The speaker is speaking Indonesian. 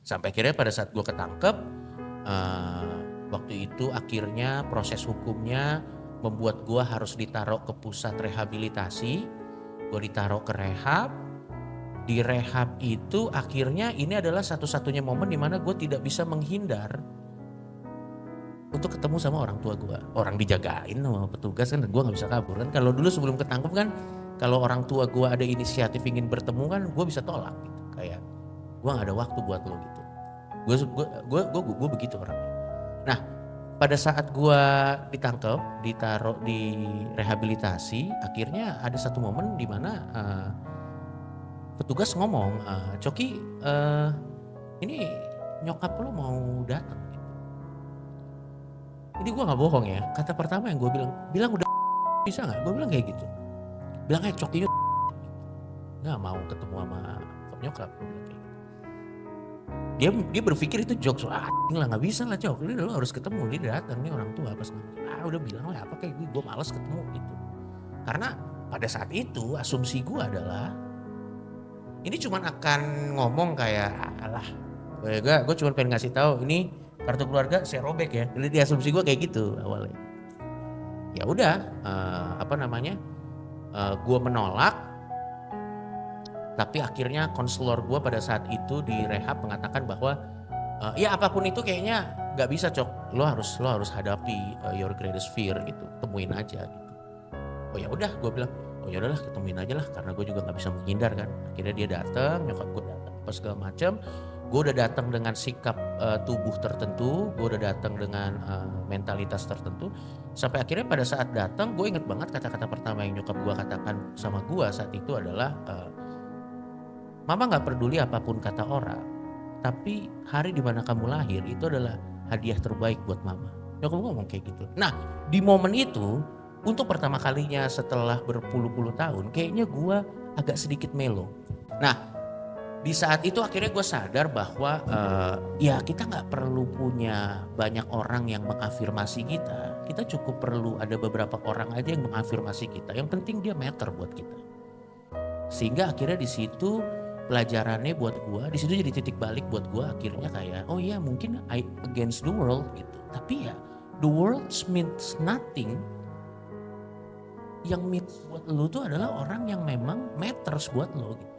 Sampai akhirnya pada saat gue ketangkep, waktu itu akhirnya proses hukumnya membuat gue harus ditaruh ke pusat rehabilitasi. Gue ditaruh ke rehab. Di rehab itu akhirnya ini adalah satu-satunya momen dimana gue tidak bisa menghindar untuk ketemu sama orang tua gue. Orang dijagain sama petugas kan, gue nggak bisa kabur kan. Kalau dulu sebelum ketangkep kan, kalau orang tua gue ada inisiatif ingin bertemu kan, gue bisa tolak gitu. Kayak gue nggak ada waktu buat lo gitu. Gue begitu orangnya. Nah, pada saat gue ditangkap, ditaruh di rehabilitasi, akhirnya ada satu momen di mana petugas ngomong, Coki, ini nyokap lo mau datang. Ini gue nggak bohong ya. Kata pertama yang gue bilang udah bisa nggak? Gue bilang kayak gitu. Bilang kayak Coki nggak mau ketemu sama nyokap. Gue bilang kayak gitu. Dia berpikir itu jokes, lah nggak bisa lah Cok, ini lo harus ketemu, dia datang nih orang tua pas udah bilang lah apa kayak gue malas ketemu gitu. Karena pada saat itu asumsi gue adalah ini cuma akan ngomong kayak alah, gue cuma pengen ngasih tahu ini kartu keluarga saya robek ya. Jadi asumsi gue kayak gitu awalnya. Ya udah, gue menolak. Tapi akhirnya konselor gue pada saat itu di rehab mengatakan bahwa ya apapun itu kayaknya nggak bisa Cok, lo harus hadapi your greatest fear gitu, temuin aja gitu. Oh ya udah, gue bilang oh ya udahlah ketemuin aja lah, karena gue juga nggak bisa menghindar kan. Akhirnya dia datang, nyokap gue datang apa segala macam. Gue udah datang dengan sikap tubuh tertentu, gue udah datang dengan mentalitas tertentu. Sampai akhirnya pada saat datang, gue inget banget kata-kata pertama yang nyokap gue katakan sama gue saat itu adalah Mama gak peduli apapun kata orang, tapi hari dimana kamu lahir itu adalah hadiah terbaik buat mama. Nyokap gue ngomong kayak gitu. Nah di momen itu, untuk pertama kalinya setelah berpuluh-puluh tahun, kayaknya gue agak sedikit melo. Nah di saat itu akhirnya gue sadar bahwa ya kita gak perlu punya banyak orang yang mengafirmasi kita. Kita cukup perlu ada beberapa orang aja yang mengafirmasi kita. Yang penting dia matter buat kita. Sehingga akhirnya di situ pelajarannya buat gue, di situ jadi titik balik buat gue akhirnya kayak oh ya mungkin I against the world gitu, tapi ya the world means nothing. Yang means buat lo tuh adalah orang yang memang matters buat lo gitu.